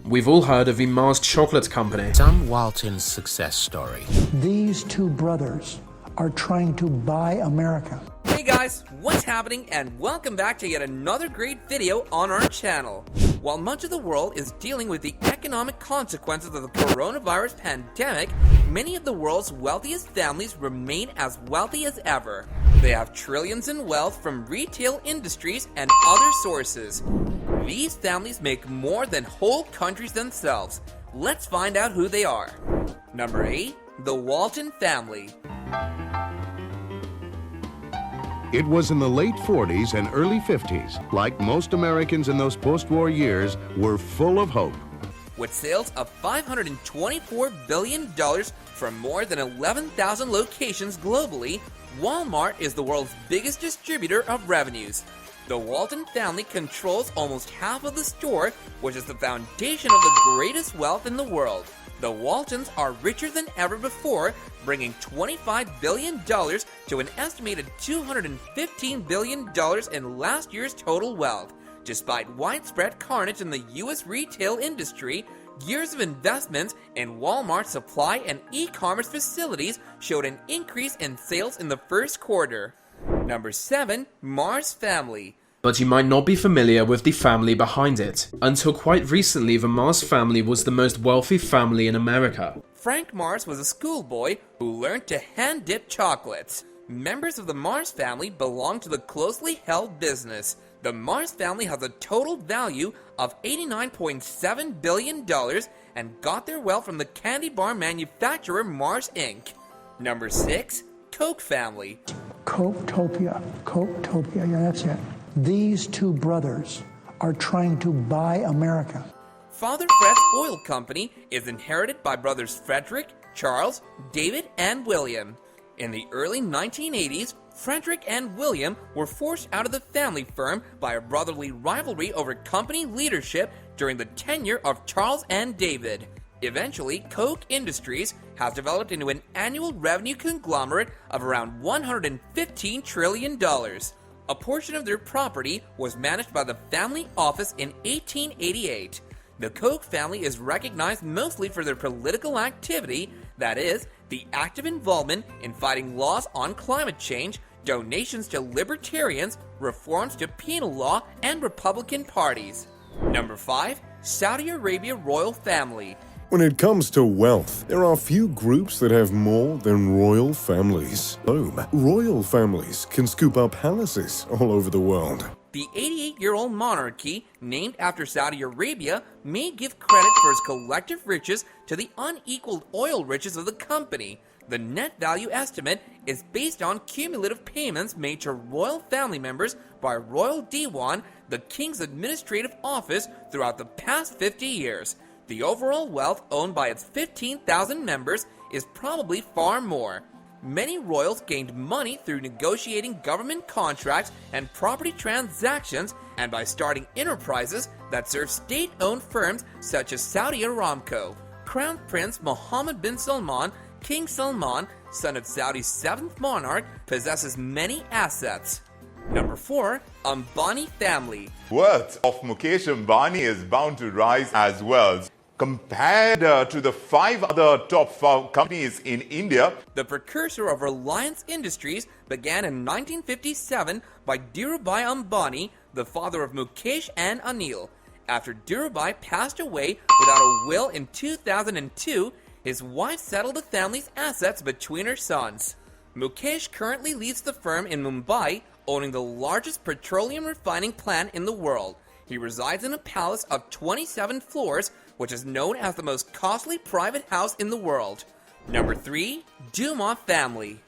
We've all heard of the Mars Chocolate Company. Sam Walton's success story. These two brothers are trying to buy America. Hey guys, what's happening, and welcome back to yet another great video on our channel. While much of the world is dealing with the economic consequences of the coronavirus pandemic, many of the world's wealthiest families remain as wealthy as ever. They have trillions in wealth from retail industries and other sources. These families make more than whole countries themselves. Let's find out who they are. Number 8. The Walton Family. It was in the late 40s and early 50s. Like most Americans in those post-war years, were full of hope. With sales of $524 billion from more than 11,000 locations globally, Walmart is the world's biggest distributor of revenues. The Walton family controls almost half of the store, which is the foundation of the greatest wealth in the world. The Waltons are richer than ever before, bringing $25 billion to an estimated $215 billion in last year's total wealth. Despite widespread carnage in the U.S. retail industry, years of investments in Walmart supply and e-commerce facilities showed an increase in sales in the first quarter. Number 7. Mars Family. But you might not be familiar with the family behind it. Until quite recently, the Mars family was the most wealthy family in America. Frank Mars was a schoolboy who learned to hand-dip chocolates. Members of the Mars family belong to the closely held business. The Mars family has a total value of $89.7 billion and got their wealth from the candy bar manufacturer Mars Inc. Number 6. Koch family. Coketopia, yeah, that's it. These two brothers are trying to buy America. Father Fred's oil company is inherited by brothers Frederick, Charles, David, and William. In the early 1980s, Frederick and William were forced out of the family firm by a brotherly rivalry over company leadership during the tenure of Charles and David. Eventually, Koch Industries has developed into an annual revenue conglomerate of around $115 trillion. A portion of their property was managed by the family office in 1888. The Koch family is recognized mostly for their political activity, that is, the active involvement in fighting laws on climate change, donations to libertarians, reforms to penal law, and Republican parties. Number 5. Saudi Arabia Royal Family. When it comes to wealth, there are few groups that have more than royal families. Royal families can scoop up palaces all over the world. The 88-year-old monarchy, named after Saudi Arabia, may give credit for its collective riches to the unequaled oil riches of the company. The net value estimate is based on cumulative payments made to royal family members by Royal Diwan, the king's administrative office, throughout the past 50 years. The overall wealth owned by its 15,000 members is probably far more. Many royals gained money through negotiating government contracts and property transactions, and by starting enterprises that serve state-owned firms such as Saudi Aramco. Crown Prince Mohammed bin Salman, King Salman, son of Saudi's 7th monarch, possesses many assets. Number 4. Ambani Family. Worth of Mukesh Ambani is bound to rise as well. Compared to the 5 other top companies in India, the precursor of Reliance Industries began in 1957 by Dhirubhai Ambani, the father of Mukesh and Anil. After Dhirubhai passed away without a will in 2002, his wife settled the family's assets between her sons. Mukesh currently leads the firm in Mumbai, owning the largest petroleum refining plant in the world. He resides in a palace of 27 floors, which is known as the most costly private house in the world. Number 3. Dumas Family.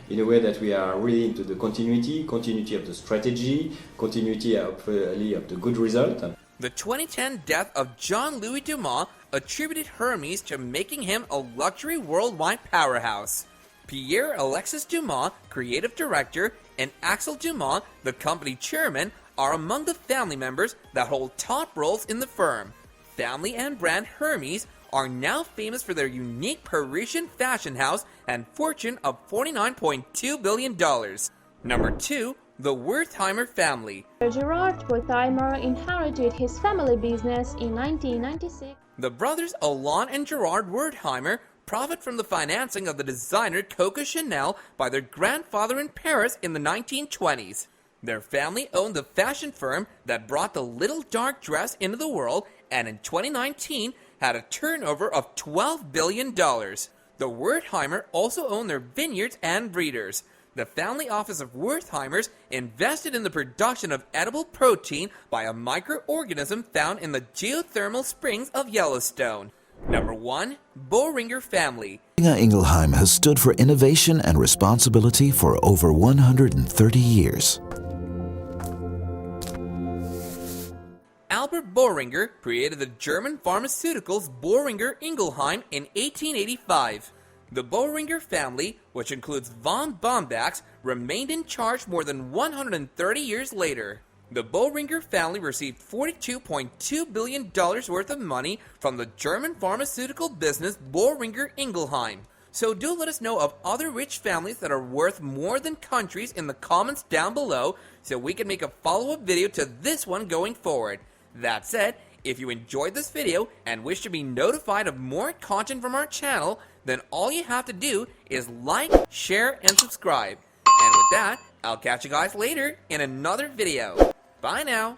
In a way that we are really into the continuity of the strategy, continuity of the good result. The 2010 death of Jean-Louis Dumas attributed Hermes to making him a luxury worldwide powerhouse. Pierre Alexis Dumas, creative director, and Axel Dumas, the company chairman, are among the family members that hold top roles in the firm. Family and brand Hermes are now famous for their unique Parisian fashion house and fortune of $49.2 billion. Number 2. The Wertheimer Family. Gerard Wertheimer inherited his family business in 1996. The brothers Alain and Gerard Wertheimer profit from the financing of the designer Coco Chanel by their grandfather in Paris in the 1920s. Their family owned the fashion firm that brought the little dark dress into the world, and in 2019 had a turnover of $12 billion. The Wertheimer also owned their vineyards and breeders. The family office of Wertheimers invested in the production of edible protein by a microorganism found in the geothermal springs of Yellowstone. Number 1. Boehringer Family. Ingelheim has stood for innovation and responsibility for over 130 years. Albert Boehringer created the German pharmaceuticals Boehringer Ingelheim in 1885. The Boehringer family, which includes von Bombax, remained in charge more than 130 years later. The Boehringer family received $42.2 billion worth of money from the German pharmaceutical business Boehringer Ingelheim. So do let us know of other rich families that are worth more than countries in the comments down below, so we can make a follow-up video to this one going forward. That said, if you enjoyed this video and wish to be notified of more content from our channel, then all you have to do is like, share, and subscribe. And with that, I'll catch you guys later in another video. Bye now.